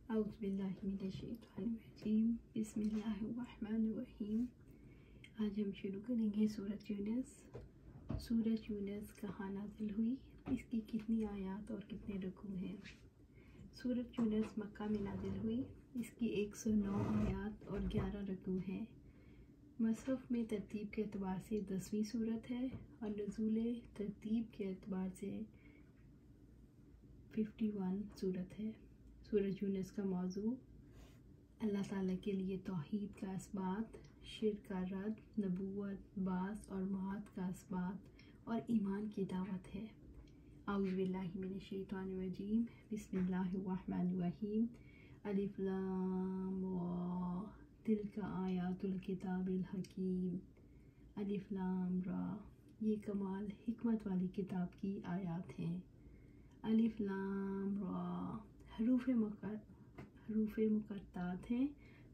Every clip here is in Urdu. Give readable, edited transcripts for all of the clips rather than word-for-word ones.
اعوذ باللہ من الشیطان الرجیم، بسم اللہ الرحمن الرحیم۔ آج ہم شروع کریں گے سورۃ یونس۔ سورۃ یونس کہاں نازل ہوئی، اس کی کتنی آیات اور کتنے رکوع ہیں؟ سورۃ یونس مکہ میں نازل ہوئی، اس کی 109 آیات اور 11 رکوع ہیں۔ مصحف میں ترتیب کے اعتبار سے 10ویں سورت ہے اور نزول ترتیب کے اعتبار سے 51 سورت ہے۔ سورۃ یونس کا موضوع اللہ تعالیٰ کے لیے توحید کا اثبات، شرک کا رد، نبوت، بعث اور معاد کا اثبات اور ایمان کی دعوت ہے۔ اعوذ باللہ من الشیطان الرجیم، بسم اللہ الرحمن الرحیم۔ الف لام را، تلک آیات الکتاب الحکیم۔ الف لام را، یہ کمال حکمت والی کتاب کی آیات ہیں۔ الف لام را، حروف مقطعات ہیں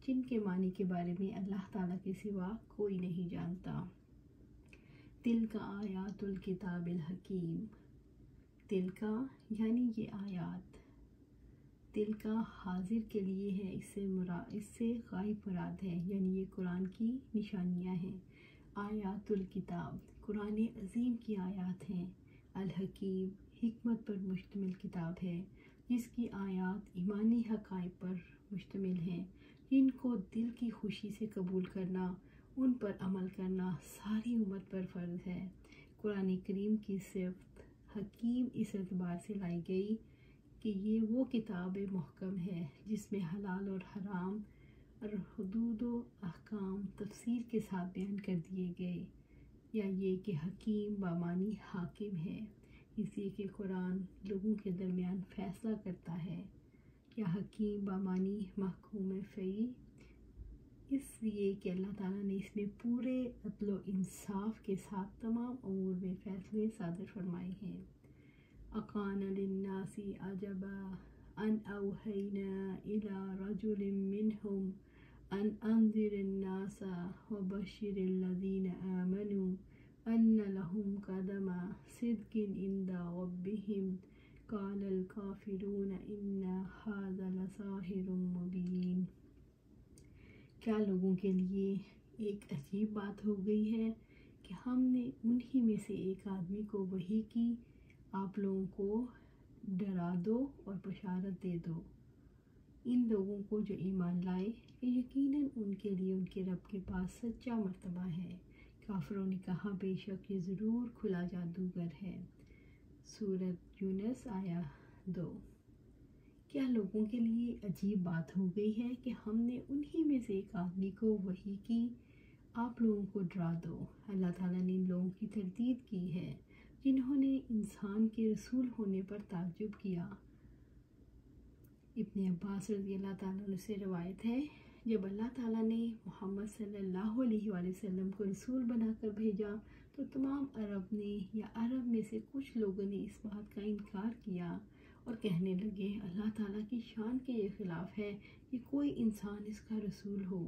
جن کے معنی کے بارے میں اللہ تعالیٰ کے سوا کوئی نہیں جانتا۔ تلک آیات الکتاب الحکیم، تلک یعنی یہ آیات، تلک حاضر کے لیے ہے، اس سے غائب مراد ہے، یعنی یہ قرآن کی نشانیاں ہیں۔ آیات الکتاب، قرآن عظیم کی آیات ہیں۔ الحکیم، حکمت پر مشتمل کتاب ہے جس کی آیات ایمانی حقائق پر مشتمل ہیں، جن کو دل کی خوشی سے قبول کرنا، ان پر عمل کرنا ساری امت پر فرض ہے۔ قرآن کریم کی صفت حکیم اس اعتبار سے لائی گئی کہ یہ وہ کتاب محکم ہے جس میں حلال اور حرام اور حدود و احکام تفصیل کے ساتھ بیان کر دیے گئے، یا یہ کہ حکیم بامانی حاکم ہے، اس لیے کہ قرآن لوگوں کے درمیان فیصلہ کرتا ہے، یا حکیم بامانی محکوم فعی، اس لیے کہ اللہ تعالیٰ نے اس میں پورے عدل و انصاف کے ساتھ تمام امور میں فیصلے صادر فرمائے ہیں۔ اکان للناس عجبا ان اوحینا الی رجل منہم ان انذر الناس وبشر الذین آمنوا ان لهم قدم صدق عند ربهم قال الکافرون ان ھذا لساحر مبین۔ کیا لوگوں کے لیے ایک عجیب بات ہو گئی ہے کہ ہم نے انہی میں سے ایک آدمی کو وحی کی، آپ لوگوں کو ڈرا دو اور بشارت دے دو، ان لوگوں کو جو ایمان لائے کہ یقیناً ان کے لیے ان کے رب کے پاس سچا مرتبہ ہے۔ کافروں نے کہا بے شک یہ ضرور کھلا جادوگر ہے۔ سورۃ یونس آیا 2۔ کیا لوگوں کے لیے عجیب بات ہو گئی ہے کہ ہم نے انہی میں سے ایک آدمی کو وحی کی، آپ لوگوں کو ڈرا دو۔ اللہ تعالیٰ نے ان لوگوں کی تردید کی ہے جنہوں نے انسان کے رسول ہونے پر تعجب کیا۔ ابن عباس رضی اللہ تعالیٰ عنہ سے روایت ہے، جب اللہ تعالیٰ نے محمد صلی اللہ علیہ وآلہ وسلم کو رسول بنا کر بھیجا تو تمام عرب نے یا عرب میں سے کچھ لوگوں نے اس بات کا انکار کیا اور کہنے لگے اللہ تعالیٰ کی شان کے یہ خلاف ہے کہ کوئی انسان اس کا رسول ہو۔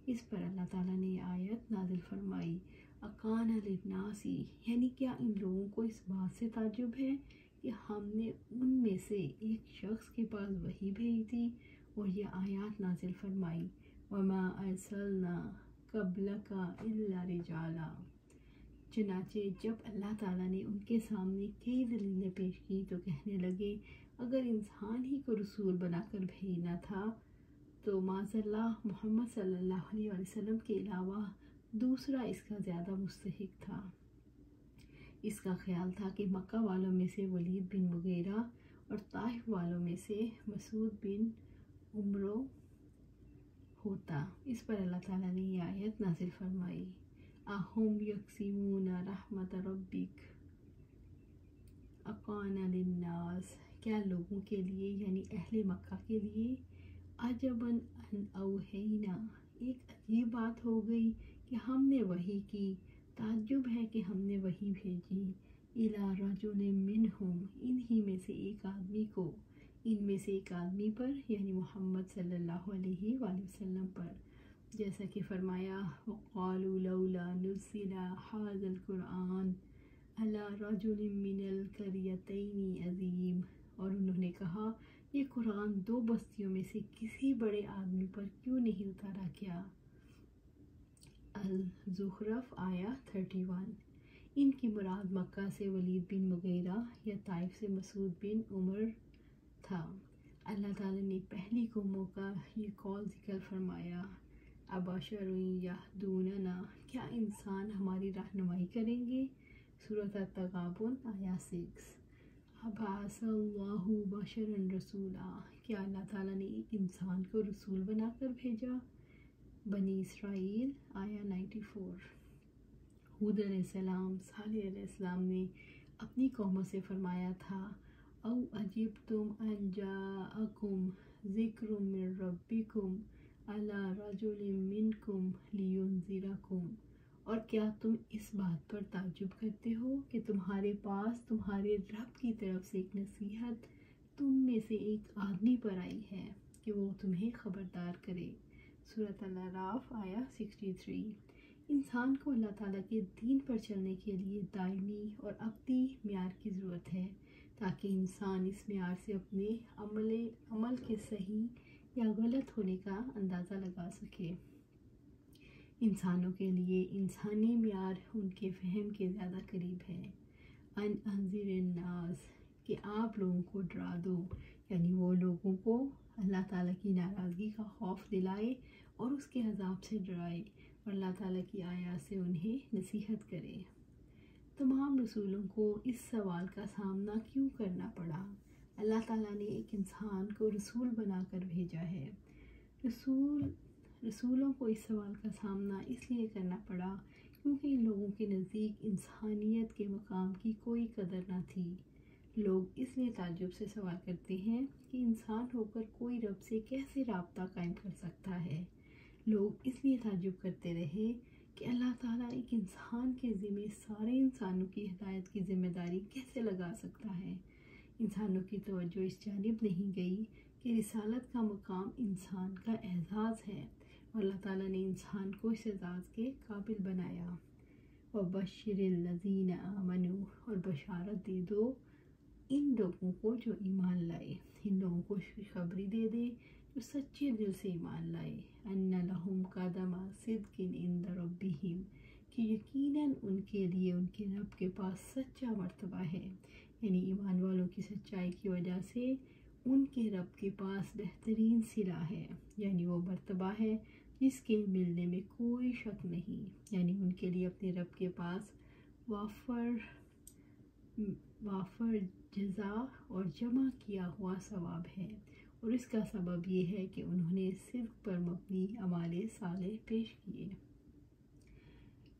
اس پر اللہ تعالیٰ نے یہ آیت نازل فرمائی، اکان للناس، یعنی کیا ان لوگوں کو اس بات سے تعجب ہے کہ ہم نے ان میں سے ایک شخص کے پاس وحی بھیج دی اور یہ آیات نازل فرمائی، وما ارسلنا قبلک الا رجالا۔ چنانچہ جب اللہ تعالیٰ نے ان کے سامنے کئی دلیلیں پیش کی تو کہنے لگے اگر انسان ہی کو رسول بنا کر بھیجنا تھا تو معاذ اللہ محمد صلی اللہ علیہ وآلہ وسلم کے علاوہ دوسرا اس کا زیادہ مستحق تھا۔ اس کا خیال تھا کہ مکہ والوں میں سے ولید بن مغیرہ اور طائف والوں میں سے مسعود بن عمرو ہوتا۔ اس پر اللہ تعالیٰ نے یہ آیت نازل فرمائی، اَهُمْ يَقْسِمُونَ رَحْمَتَ رَبِّكَ اَکَانَ لِلنَّاسِ، کیا لوگوں کے لیے یعنی اہل مکہ کے لیے عجباً ان اوحینا، ایک عجیب بات ہو گئی کہ ہم نے وحی کی، تعجب ہے کہ ہم نے وحی بھیجی، الی رجل منہم، انہی میں سے ایک آدمی کو، ان میں سے ایک آدمی پر یعنی محمد صلی اللہ علیہ وآلہ وسلم پر، جیسا کہ فرمایا وقالوا لولا نزل ھذا القرآن علی رجل من القریتین عظیم، اور انہوں نے کہا یہ قرآن 2 بستیوں میں سے کسی بڑے آدمی پر کیوں نہیں اتارا گیا؟ الزخرف آیا 31۔ ان کی مراد مکہ سے ولید بن مغیرہ یا طائف سے مسعود بن عمر تھا۔ اللہ تعالیٰ نے پہلی قوموں کا یہ قول ذکر فرمایا، ابشر یہدوننا، کیا انسان ہماری رہنمائی کریں گے؟ سورۃ التغابن آیا 6۔ ابعث اللہ بشرا رسولا، کیا اللہ تعالیٰ نے ایک انسان کو رسول بنا کر بھیجا؟ بنی اسرائیل آیا 94۔ ہود علیہ السلام، صالح علیہ السلام نے اپنی قوموں سے فرمایا تھا، او عجبتم ان جاءکم ذکر من ربکم علی رجل منکم لینذرکم، اور کیا تم اس بات پر تعجب کرتے ہو کہ تمہارے پاس تمہارے رب کی طرف سے ایک نصیحت تم میں سے ایک آدمی پر آئی ہے کہ وہ تمہیں خبردار کرے؟ سورۃ الاعراف آیا 63۔ انسان کو اللہ تعالیٰ کے دین پر چلنے کے لیے دائمی اور ابدی معیار کی ضرورت ہے، تاکہ انسان اس معیار سے اپنے عمل کے صحیح یا غلط ہونے کا اندازہ لگا سکے۔ انسانوں کے لیے انسانی معیار ان کے فہم کے زیادہ قریب ہے۔ ان انذر الناس، کہ آپ لوگوں کو ڈرا دو، یعنی وہ لوگوں کو اللہ تعالیٰ کی ناراضگی کا خوف دلائے اور اس کے عذاب سے ڈرائے، اور اللہ تعالیٰ کی آیات سے انہیں نصیحت کرے۔ تمام رسولوں کو اس سوال کا سامنا کیوں کرنا پڑا؟ اللہ تعالیٰ نے ایک انسان کو رسول بنا کر بھیجا ہے۔ رسولوں کو اس سوال کا سامنا اس لیے کرنا پڑا کیونکہ ان لوگوں کے نزدیک انسانیت کے مقام کی کوئی قدر نہ تھی۔ لوگ اس لیے تعجب سے سوال کرتے ہیں کہ انسان ہو کر کوئی رب سے کیسے رابطہ قائم کر سکتا ہے۔ لوگ اس لیے تعجب کرتے رہے کہ اللہ تعالیٰ ایک انسان کے ذمہ سارے انسانوں کی ہدایت کی ذمہ داری کیسے لگا سکتا ہے۔ انسانوں کی توجہ اس جانب نہیں گئی کہ رسالت کا مقام انسان کا اعزاز ہے، اور اللہ تعالیٰ نے انسان کو اس اعزاز کے قابل بنایا۔ وَبَشِّرِ الَّذِينَ آمَنُوا، اور بشارت دے دو ان لوگوں کو جو ایمان لائے، ان لوگوں کو خوشخبری دے دے جو سچے دل سے ایمان لائے، أَنَّ لَهُمْ قَدَمَ صِدْقٍ عِنْدَ رَبِّهِمْ، کہ یقیناً ان کے لیے ان کے رب کے پاس سچا مرتبہ ہے، یعنی ایمان والوں کی سچائی کی وجہ سے ان کے رب کے پاس بہترین صلہ ہے، یعنی وہ مرتبہ ہے جس کے ملنے میں کوئی شک نہیں، یعنی ان کے لیے اپنے رب کے پاس وافر جزا اور جمع کیا ہوا ثواب ہے، اور اس کا سبب یہ ہے کہ انہوں نے صدق پر مبنی اعمال صالح پیش کیے۔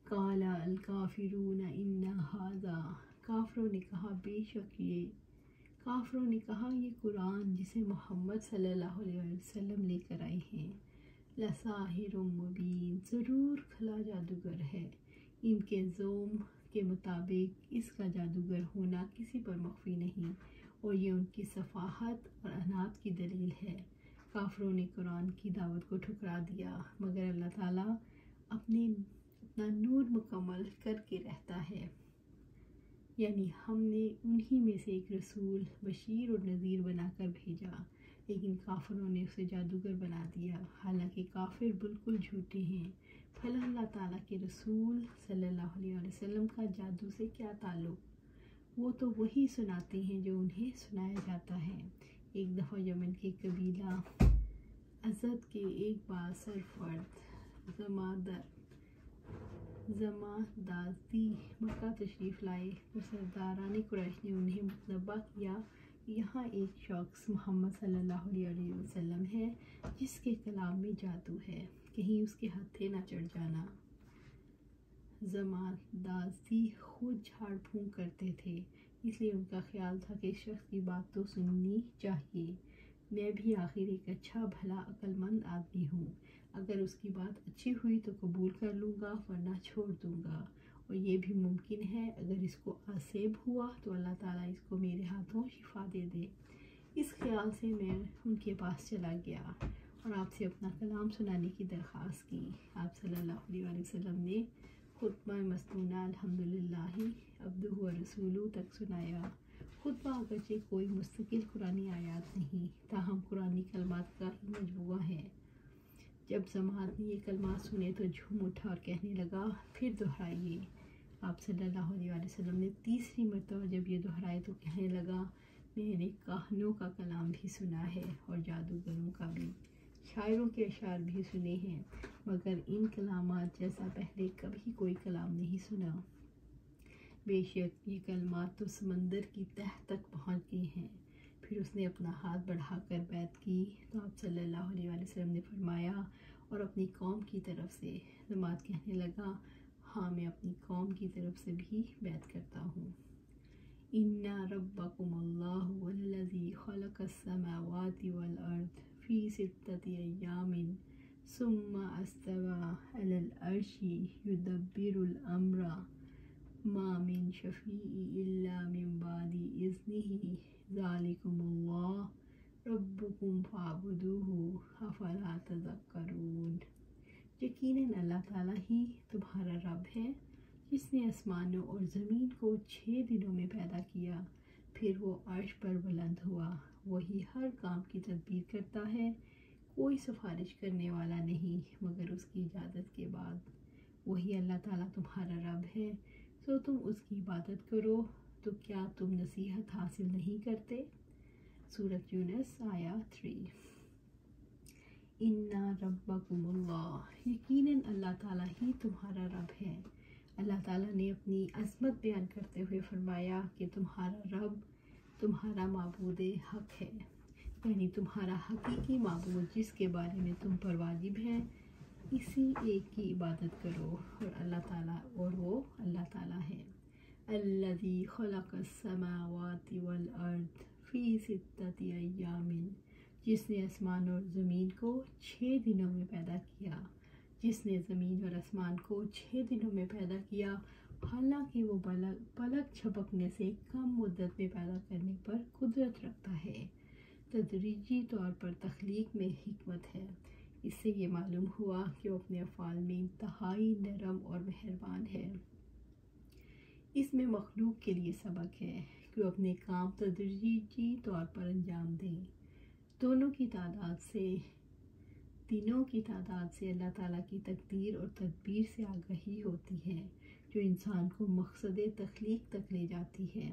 قال الکافرون ان ھذا، کافروں نے کہا بے شک یہ قرآن جسے محمد صلی اللہ علیہ وسلم لے کر آئے ہیں، لساحر مبین، ضرور کھلا جادوگر ہے۔ ان کے زعم کے مطابق اس کا جادوگر ہونا کسی پر مخفی نہیں، اور یہ ان کی سفاہت اور عناد کی دلیل ہے۔ کافروں نے قرآن کی دعوت کو ٹھکرا دیا، مگر اللہ تعالیٰ اپنا نور مکمل کر کے رہتا ہے، یعنی ہم نے انہی میں سے ایک رسول بشیر اور نذیر بنا کر بھیجا، لیکن کافروں نے اسے جادوگر بنا دیا، حالانکہ کافر بالکل جھوٹے ہیں۔ پھر اللہ تعالیٰ کے رسول صلی اللہ علیہ وسلم کا جادو سے کیا تعلق؟ وہ تو وہی سناتے ہیں جو انہیں سنایا جاتا ہے۔ ایک دفعہ یمن کے قبیلہ ازد کے ایک بااثر فرد زمادازی مکہ تشریف لائے، اور سرداران قریش نے انہیں مطلبہ کیا کہ یہاں ایک شخص محمد صلی اللہ علیہ وسلم ہے جس کے کلام میں جادو ہے، کہیں اس کے ہتھے نہ چڑھ جانا۔ زمادازی خود جھاڑ پھونک کرتے تھے، اس لیے ان کا خیال تھا کہ اس شخص کی بات تو سننی چاہیے، میں بھی آخر ایک اچھا بھلا عقل مند آدمی ہوں، اگر اس کی بات اچھی ہوئی تو قبول کر لوں گا ورنہ چھوڑ دوں گا، اور یہ بھی ممکن ہے اگر اس کو آسیب ہوا تو اللہ تعالیٰ اس کو میرے ہاتھوں شفا دے دے۔ اس خیال سے میں ان کے پاس چلا گیا اور آپ سے اپنا کلام سنانے کی درخواست کی۔ آپ صلی اللہ علیہ وسلم نے خطبہ مسنونہ الحمدللہ عبدہ و رسولہ تک سنایا، خطبہ اگرچہ کوئی مستقل قرآنی آیات نہیں، تاہم قرآنی کلمات کا ہی مجموعہ ہے۔ جب سماعت نے یہ کلمات سنے تو جھوم اٹھا اور کہنے لگا، پھر دہرائیے۔ آپ صلی اللہ علیہ وسلم نے تیسری مرتبہ جب یہ دہرائے تو کہنے لگا، میں نے کاہنوں کا کلام بھی سنا ہے اور جادوگروں کا بھی، شاعروں کے اشعار بھی سنے ہیں، مگر ان کلامات جیسا پہلے کبھی کوئی کلام نہیں سنا۔ بے شک یہ کلمات تو سمندر کی تہ تک پہنچ گئے ہیں۔ پھر اس نے اپنا ہاتھ بڑھا کر بیعت کی تو آپ صلی اللہ علیہ وسلم نے فرمایا اور اپنی قوم کی طرف سے جماعت کہنے لگا، ہاں میں اپنی قوم کی طرف سے بھی بیعت کرتا ہوں۔ اِنَّ رَبَّكُمُ اللَّهُ وَالَّذِي خَلَقَ السَّمَاوَاتِ وَالْأَرْضَ فِي سِتَّةِ أَيَّامٍ ثُمَّ اسْتَوَى عَلَى الْعَرْشِ يُدَبِّرُ الْأَمْرَ مَا مِن شَفِيعٍ إِلَّا مِن بَعْدِ إِذْنِهِ ذَلِكُمُ اللَّهُ رَبُّكُمْ فَاعْبُدُوهُ أَفَلَا تَذَكَّرُونَ۔ یقیناً اللہ تعالیٰ ہی تمہارا رب ہے، جس نے آسمانوں اور زمین کو 6 دنوں میں پیدا کیا، پھر وہ عرش پر بلند ہوا۔ وہی ہر کام کی تدبیر کرتا ہے، کوئی سفارش کرنے والا نہیں مگر اس کی اجازت کے بعد۔ وہی اللہ تعالیٰ تمہارا رب ہے، سو تم اس کی عبادت کرو، تو کیا تم نصیحت حاصل نہیں کرتے؟ سورۃ یونس آیہ 3۔ اِنَّ رَبَّكُمُ اللَّهُ، یقیناً اللہ تعالیٰ ہی تمہارا رب ہے۔ اللہ تعالیٰ نے اپنی عظمت بیان کرتے ہوئے فرمایا کہ تمہارا رب تمہارا معبود حق ہے، یعنی تمہارا حقیقی معبود جس کے بارے میں تم پر واجب ہے، اسی ایک کی عبادت کرو، اور وہ اللہ تعالیٰ ہے۔ الَّذِي خَلَقَ السَّمَاوَاتِ وَالْأَرْضَ فِي سِتَّةِ أَيَّامٍ، جس نے آسمان اور زمین کو 6 دنوں میں پیدا کیا، جس نے زمین اور آسمان کو 6 دنوں میں پیدا کیا، حالانکہ وہ پلک جھپکنے سے کم مدت میں پیدا کرنے پر قدرت رکھتا ہے۔ تدریجی طور پر تخلیق میں حکمت ہے۔ اس سے یہ معلوم ہوا کہ وہ اپنے افعال میں انتہائی نرم اور مہربان ہے۔ اس میں مخلوق کے لیے سبق ہے کہ وہ اپنے کام تدریجی طور پر انجام دیں۔ دنوں کی تعداد سے اللہ تعالیٰ کی تقدیر اور تدبیر سے آگہی ہوتی ہے، جو انسان کو مقصد تخلیق تک لے جاتی ہے۔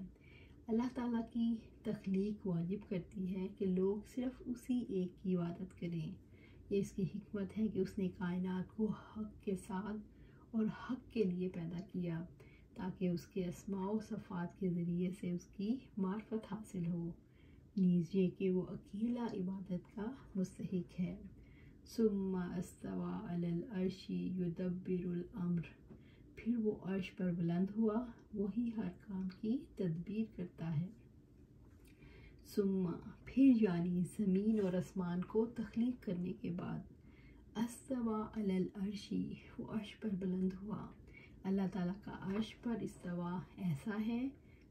اللہ تعالیٰ کی تخلیق واجب کرتی ہے کہ لوگ صرف اسی ایک کی عبادت کریں۔ یہ اس کی حکمت ہے کہ اس نے کائنات کو حق کے ساتھ اور حق کے لیے پیدا کیا، تاکہ اس کے اسماء و صفات کے ذریعے سے اس کی معرفت حاصل ہو، نیز یہ کہ وہ اکیلا عبادت کا مستحق ہے۔ ثم استوى علی العرش یدبر الامر، پھر وہ عرش پر بلند ہوا، وہی ہر کام کی تدبیر کرتا ہے۔ ثم، پھر یعنی زمین اور آسمان کو تخلیق کرنے کے بعد، استوى علی العرش، وہ عرش پر بلند ہوا۔ اللہ تعالیٰ کا عرش پر استوا ایسا ہے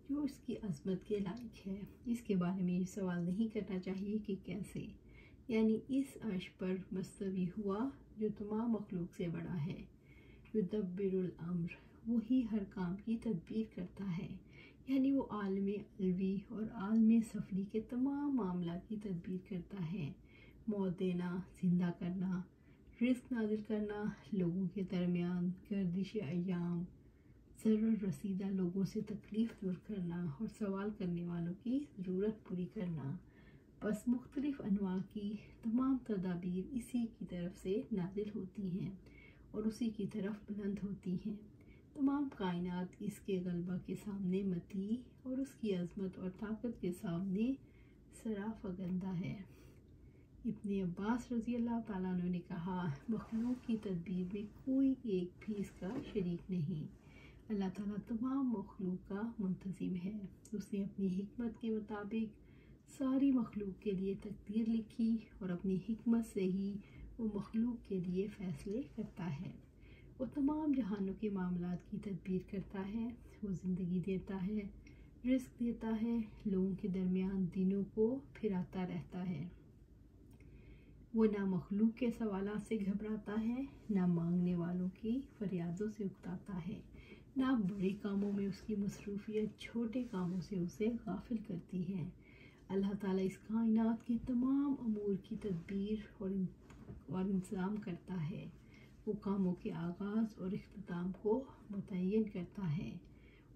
جو اس کی عظمت کے لائق ہے۔ اس کے بارے میں یہ سوال نہیں کرنا چاہیے کہ کیسے، یعنی اس عرش پر مستوی ہوا جو تمام مخلوق سے بڑا ہے۔ یدبر الامر، وہی ہر کام کی تدبیر کرتا ہے، یعنی وہ عالم علوی اور عالم سفلی کے تمام معاملات کی تدبیر کرتا ہے۔ موت دینا، زندہ کرنا، رزق نازل کرنا، لوگوں کے درمیان گردش ایام، ضرر رسیدہ لوگوں سے تکلیف دور کرنا اور سوال کرنے والوں کی ضرورت پوری کرنا، بس مختلف انواع کی تمام تدابیر اسی کی طرف سے نازل ہوتی ہیں اور اسی کی طرف بلند ہوتی ہیں۔ تمام کائنات اس کے غلبہ کے سامنے مطیع اور اس کی عظمت اور طاقت کے سامنے سرافگندہ ہے۔ ابن عباس رضی اللہ تعالیٰ عنہ نے کہا، مخلوق کی تدبیر میں کوئی ایک بھی اس کا شریک نہیں۔ اللہ تعالیٰ تمام مخلوق کا منتظم ہے۔ اس نے اپنی حکمت کے مطابق ساری مخلوق کے لیے تقدیر لکھی اور اپنی حکمت سے ہی وہ مخلوق کے لیے فیصلے کرتا ہے۔ وہ تمام جہانوں کے معاملات کی تدبیر کرتا ہے۔ وہ زندگی دیتا ہے، رزق دیتا ہے، لوگوں کے درمیان دینوں کو پھراتا رہتا ہے۔ وہ نہ مخلوق کے سوالات سے گھبراتا ہے، نہ مانگنے والوں کی فریادوں سے اکتاتا ہے۔ نہ بڑے کاموں میں اس کی مصروفیت چھوٹے کاموں سے اسے غافل کرتی ہے۔ اللہ تعالیٰ اس کائنات کے تمام امور کی تدبیر اور انتظام کرتا ہے۔ وہ کاموں کے آغاز اور اختتام کو متعین کرتا ہے،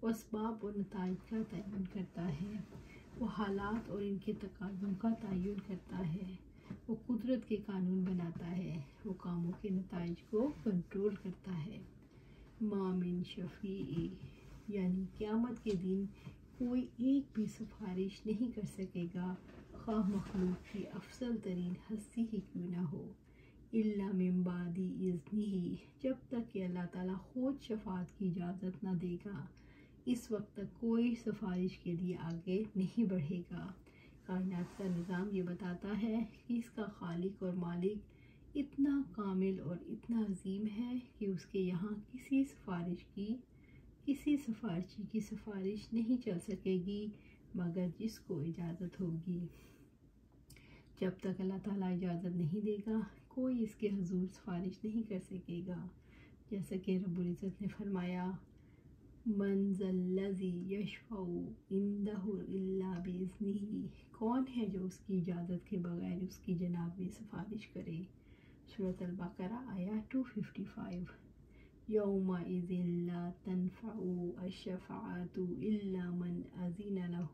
وہ اسباب اور نتائج کا تعین کرتا ہے، وہ حالات اور ان کے تقاضوں کا تعین کرتا ہے، وہ قدرت کے قانون بناتا ہے، وہ کاموں کے نتائج کو کنٹرول کرتا ہے۔ ما من شفیع، یعنی قیامت کے دن کوئی ایک بھی سفارش نہیں کر سکے گا، خواہ مخلوق کی افضل ترین ہستی ہی کیوں نہ ہو، الا من بعد اذنہ، جب تک کہ اللہ تعالیٰ خود شفاعت کی اجازت نہ دے گا، اس وقت تک کوئی سفارش کے لیے آگے نہیں بڑھے گا۔ کائنات کا نظام یہ بتاتا ہے کہ اس کا خالق اور مالک اتنا کامل اور اتنا عظیم ہے کہ اس کے یہاں کسی سفارشی کی سفارش نہیں چل سکے گی مگر جس کو اجازت ہوگی۔ جب تک اللہ تعالیٰ اجازت نہیں دے گا کوئی اس کے حضور سفارش نہیں کر سکے گا، جیسا کہ رب العزت نے فرمایا من ذا الذی یشفع عندہ الا باذنہ، کون ہے جو اس کی اجازت کے بغیر اس کی جناب میں سفارش کرے۔ سورۃ البقرہ آیا 255۔ یومئذ لا تنفع الشفاعۃ الا من اذن لہ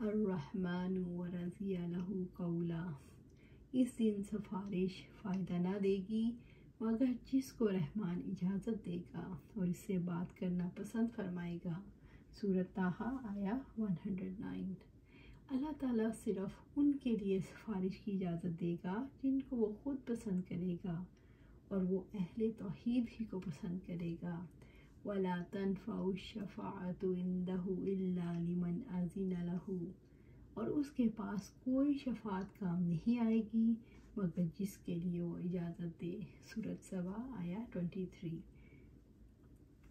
الرحمن ورضی لہ قولا، اس دن سفارش فائدہ نہ دے گی مگر جس کو رحمان اجازت دے گا اور اس سے بات کرنا پسند فرمائے گا۔ سورۃ طٰہٰ آیا 109۔ اللہ تعالیٰ صرف ان کے لیے سفارش کی اجازت دے گا جن کو وہ خود پسند کرے گا اور وہ اہل توحید ہی کو پسند کرے گا۔ وَلَا تَنفَعُ الشَّفَاعَةُ عِندَهُ إِلَّا لِمَنْ أَذِنَ لَهُ، اور اس کے پاس کوئی شفاعت کام نہیں آئے گی مگر جس کے لیے وہ اجازت دے۔ سورۃ سبا آیا 23۔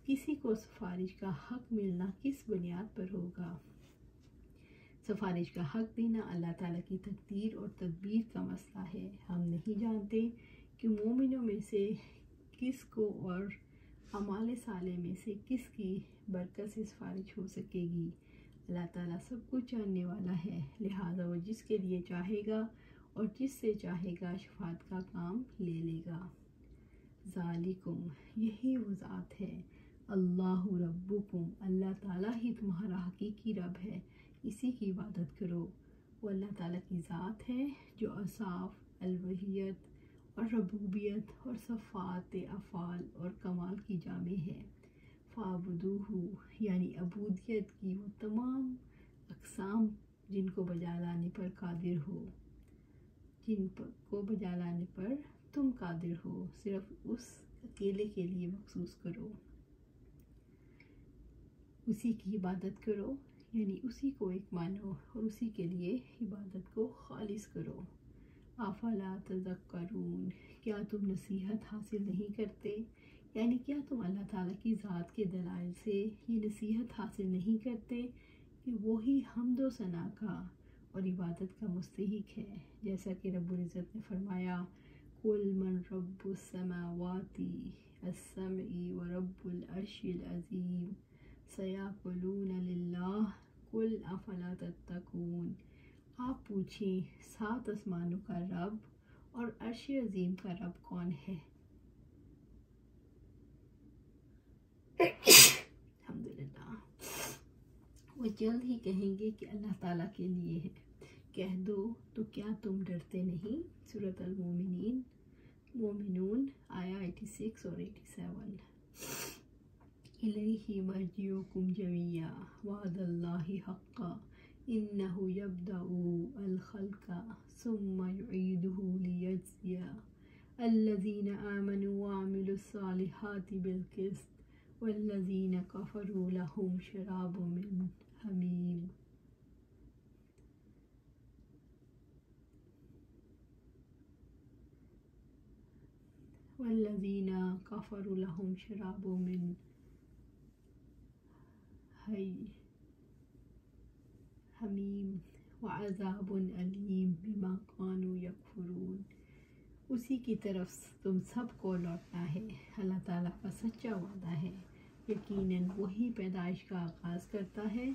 کسی کو سفارش کا حق ملنا کس بنیاد پر ہوگا؟ سفارش کا حق دینا اللہ تعالیٰ کی تقدیر اور تدبیر کا مسئلہ ہے۔ ہم نہیں جانتے کہ مومنوں میں سے کس کو اور اعمال صالح میں سے کس کی برکت سے سفارش ہو سکے گی۔ اللہ تعالیٰ سب کچھ جاننے والا ہے، لہٰذا وہ جس کے لیے چاہے گا اور جس سے چاہے گا شفاعت کا کام لے لے گا۔ ذالکم، یہی وہ ذات ہے، اللہ ربکم، اللہ تعالیٰ ہی تمہارا حقیقی رب ہے، اسی کی عبادت کرو۔ وہ اللہ تعالیٰ کی ذات ہے جو اوصاف الوہیت اور ربوبیت اور صفات افعال اور کمال کی جامع ہے۔ فاعبدوہ، یعنی عبودیت کی وہ تمام اقسام جن کو بجا لانے پر قادر ہو، جن کو بجا لانے پر تم قادر ہو، صرف اس اکیلے کے لیے مخصوص کرو، اسی کی عبادت کرو، یعنی اسی کو ایک مانو اور اسی کے لیے عبادت کو خالص کرو۔ افلا تذکرون، کیا تم نصیحت حاصل نہیں کرتے؟ یعنی کیا تم اللہ تعالیٰ کی ذات کے دلائل سے یہ نصیحت حاصل نہیں کرتے کہ وہی حمد و ثنا کا اور عبادت کا مستحق ہے، جیسا کہ رب العزت نے فرمایا قُلْ مَنْ رَبُّ السَّمَاوَاتِ السَّبْعِ وَرَبُّ الْعَرْشِ الْعَظِيمِ سَيَقُولُونَ لِلَّهِ قُلْ أَفَلَا تَتَّقُونَ، آپ پوچھیں 7 آسمانوں کا رب اور عرش عظیم کا رب کون ہے؟ الحمدللہ۔ وہ جلد ہی کہیں گے کہ اللہ تعالیٰ کے لیے ہے، کہہ دو تو کیا تم ڈرتے نہیں؟ سورۃ مومنون آیا 86 اور 87۔ الیہ مرجعکم جمیعا وعد اللہ حقا انہ یبدأ الخلق ثم یعیدہ لیجزی الذین آمنوا وعملوا الصالحات بالقسط والذین کفروا لهم شراب من حمیم۔ والذین کفروا لهم شراب من حمیم وعذاب علیم بما کانوا یکفرون۔ اسی کی طرف تم سب کو لوٹنا ہے، اللہ تعالیٰ کا سچا وعدہ ہے، یقیناً وہی پیدائش کا آغاز کرتا ہے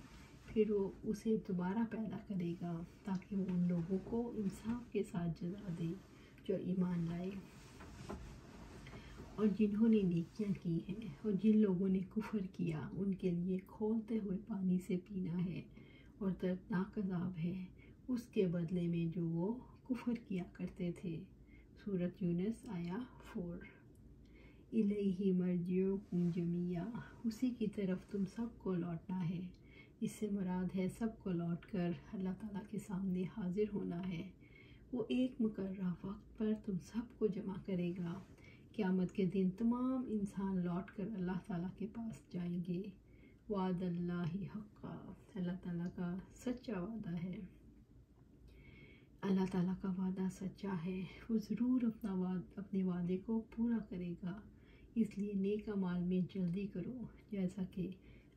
پھر وہ اسے دوبارہ پیدا کرے گا تاکہ وہ ان لوگوں کو انصاف کے ساتھ جزا دے جو ایمان لائے اور جنہوں نے نیکیاں کی ہیں، اور جن لوگوں نے کفر کیا ان کے لیے کھولتے ہوئے پانی سے پینا ہے اور دردناک عذاب ہے اس کے بدلے میں جو وہ کفر کیا کرتے تھے۔ سورۃ یونس آیا 4۔ الیہ مرجعکم جمیعا، اسی کی طرف تم سب کو لوٹنا ہے۔ اس سے مراد ہے سب کو لوٹ کر اللہ تعالیٰ کے سامنے حاضر ہونا ہے۔ وہ ایک مقررہ وقت پر تم سب کو جمع کرے گا۔ قیامت کے دن تمام انسان لوٹ کر اللہ تعالیٰ کے پاس جائیں گے۔ وعد اللہ حقا، اللہ تعالیٰ کا سچا وعدہ ہے۔ اللہ تعالیٰ کا وعدہ سچا ہے، وہ ضرور اپنے وعدے کو پورا کرے گا، اس لیے نیک اعمال میں جلدی کرو۔ جیسا کہ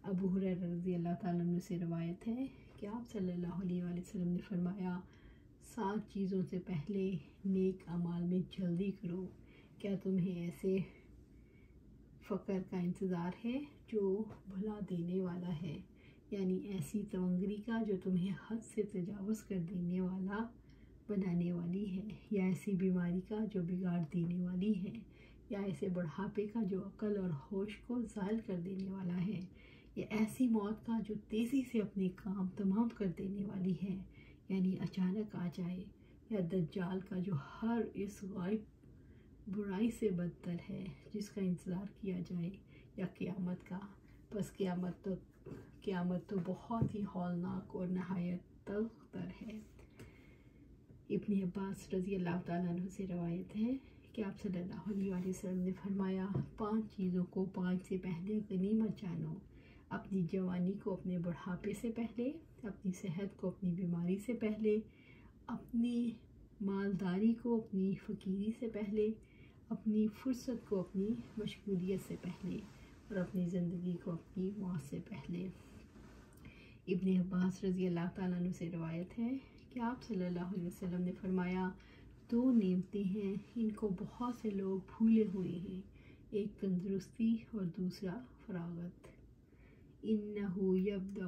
ابو ہریرہ رضی اللہ تعالیٰ عنہ سے روایت ہے کہ آپ صلی اللہ علیہ وآلہ وسلم نے فرمایا 7 چیزوں سے پہلے نیک اعمال میں جلدی کرو۔ کیا تمہیں ایسے فقر کا انتظار ہے جو بھلا دینے والا ہے، یعنی ایسی تونگری کا جو تمہیں حد سے تجاوز کر دینے والا بنانے والی ہے، یا ایسی بیماری کا جو بگاڑ دینے والی ہے، یا ایسے بڑھاپے کا جو عقل اور ہوش کو زائل کر دینے والا ہے، یا ایسی موت کا جو تیزی سے اپنے کام تمام کر دینے والی ہے، یعنی اچانک آ جائے، یا دجال کا جو ہر اس غائب برائی سے بدتر ہے جس کا انتظار کیا جائے، یا قیامت کا۔ بس قیامت تو بہت ہی ہولناک اور نہایت تلخ تر ہے۔ ابن عباس رضی اللہ تعالیٰ عنہ سے روایت ہے کہ آپ صلی اللہ علیہ وآلہ وسلم نے فرمایا 5 چیزوں کو 5 سے پہلے غنیمت جانو، اپنی جوانی کو اپنے بڑھاپے سے پہلے، اپنی صحت کو اپنی بیماری سے پہلے، اپنی مالداری کو اپنی فقیری سے پہلے، اپنی فرصت کو اپنی مشغولیت سے پہلے، اور اپنی زندگی کو اپنی موت سے پہلے۔ ابن عباس رضی اللہ تعالیٰ عنہ سے روایت ہے کہ آپ صلی اللہ علیہ وسلم نے فرمایا 2 نعمتیں ہیں ان کو بہت سے لوگ بھولے ہوئے ہیں، ایک تندرستی اور دوسرا فراغت۔ انہو یبدأ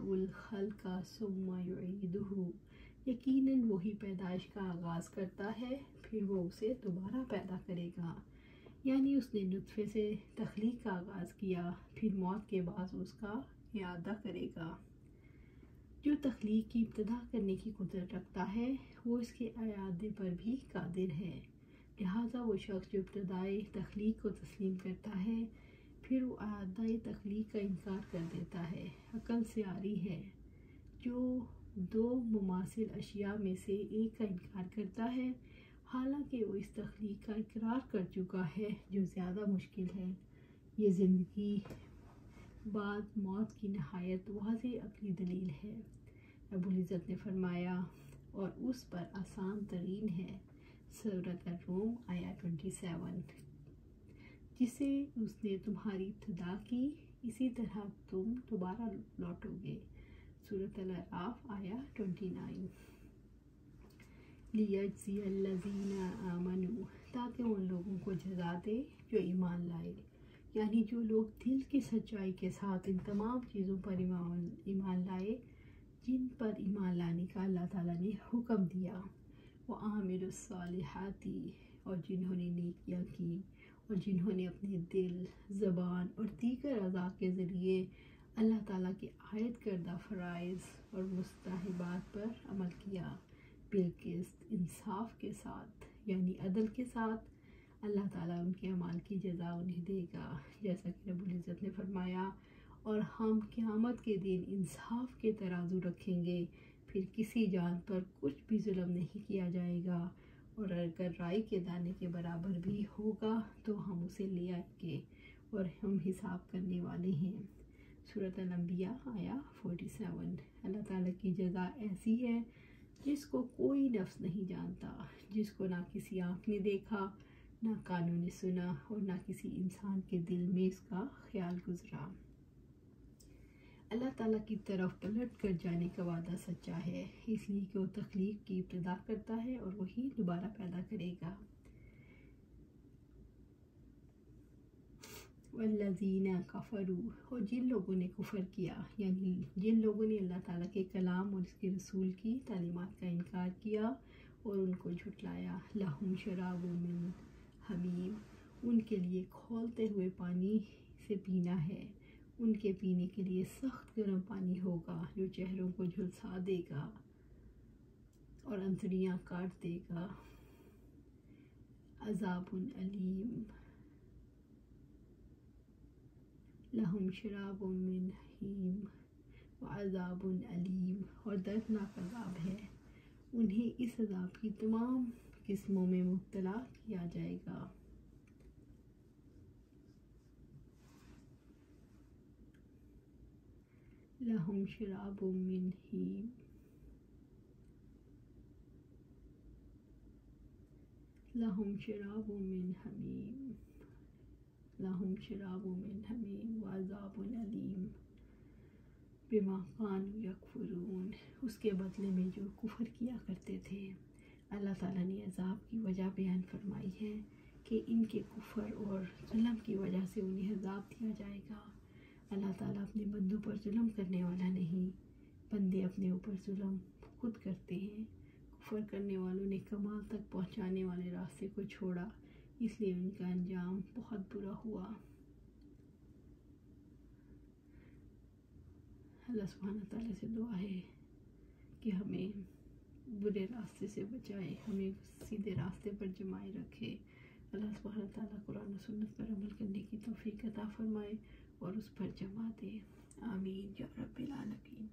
الخلق ثم یعیدہ، یقیناً وہی پیدائش کا آغاز کرتا ہے پھر وہ اسے دوبارہ پیدا کرے گا، یعنی اس نے نطفے سے تخلیق کا آغاز کیا پھر موت کے بعد اس کا اعادہ کرے گا۔ جو تخلیق کی ابتدا کرنے کی قدرت رکھتا ہے وہ اس کے اعادے پر بھی قادر ہے، لہٰذا وہ شخص جو ابتدائی تخلیق کو تسلیم کرتا ہے پھر وہ اعادہ تخلیق کا انکار کر دیتا ہے، عقل سے عاری ہے۔ جو 2 مماثل اشیاء میں سے ایک کا انکار کرتا ہے حالانکہ وہ اس تخلیق کا اقرار کر چکا ہے جو زیادہ مشکل ہے، یہ زندگی بعد موت کی نہایت واضح عقلی دلیل ہے۔ رب العزت نے فرمایا اور اس پر آسان ترین ہے، سورۃ الروم آیا 27، جسے اس نے تمہاری ابتدا کی اسی طرح تم دوبارہ لوٹو گے، سورۃ الاعراف آیا 29۔ لیجزی الذین آمنوا، تاکہ ان لوگوں کو جزا دے جو ایمان لائے، یعنی جو لوگ دل کی سچائی کے ساتھ ان تمام چیزوں پر ایمان لائے جن پر ایمان لانے کا اللہ تعالیٰ نے حکم دیا، وعاملوا الصالحات، اور جنہوں نے نیکیاں کی اور جنہوں نے اپنے دل، زبان اور دیگر اعضاء کے ذریعے اللہ تعالیٰ کے عائد کردہ فرائض اور مستحبات پر عمل کیا، بالقسط، انصاف کے ساتھ، یعنی عدل کے ساتھ، اللہ تعالیٰ ان کے اعمال کی جزا انہیں دے گا، جیسا کہ رب العزت نے فرمایا اور ہم قیامت کے دن انصاف کے ترازو رکھیں گے، پھر کسی جان پر کچھ بھی ظلم نہیں کیا جائے گا، اور اگر رائی کے دانے کے برابر بھی ہوگا تو ہم اسے لے آئیں گے اور ہم حساب کرنے والے ہیں، سورۃ الانبیاء آیا 47۔ اللہ تعالیٰ کی جزا ایسی ہے جس کو کوئی نفس نہیں جانتا، جس کو نہ کسی آنکھ نے دیکھا، نہ کانوں نے سنا، اور نہ کسی انسان کے دل میں اس کا خیال گزرا۔ اللہ تعالیٰ کی طرف پلٹ کر جانے کا وعدہ سچا ہے، اس لیے کہ وہ تخلیق کی ابتدا کرتا ہے اور وہی دوبارہ پیدا کرے گا۔ والذین کفروا، اور جن لوگوں نے کفر کیا، یعنی جن لوگوں نے اللہ تعالیٰ کے کلام اور اس کے رسول کی تعلیمات کا انکار کیا اور ان کو جھٹلایا، لہم شراب من حمیم، ان کے لیے کھولتے ہوئے پانی سے پینا ہے، ان کے پینے کے لیے سخت گرم پانی ہوگا جو چہروں کو جھلسا دے گا اور انتڑیاں کاٹ دے گا، عذاب علیم، لہم شراب من حمیم وعذاب علیم، اور دردناک عذاب ہے، انہیں اس عذاب کی تمام قسموں میں مبتلا کیا جائے گا۔ لہم شراب من حمیم، لہم شراب من حمیم، لہم شراب من حمیم وعذاب علیم بما کانوا یکفرون، اس کے بدلے میں جو کفر کیا کرتے تھے۔ اللہ تعالیٰ نے عذاب کی وجہ بیان فرمائی ہے کہ ان کے کفر اور ظلم کی وجہ سے انہیں عذاب دیا جائے گا۔ اللہ تعالیٰ اپنے بندوں پر ظلم کرنے والا نہیں، بندے اپنے اوپر ظلم خود کرتے ہیں۔ کفر کرنے والوں نے کمال تک پہنچانے والے راستے کو چھوڑا، اس لیے ان کا انجام بہت برا ہوا۔ اللہ سبحانہ تعالیٰ سے دعا ہے کہ ہمیں برے راستے سے بچائے، ہمیں سیدھے راستے پر جمائے رکھے۔ اللہ سبحانہ تعالیٰ قرآن و سنت پر عمل کرنے کی توفیق عطا فرمائے اور اس پر جمع دے، آمین یا رب العالمین۔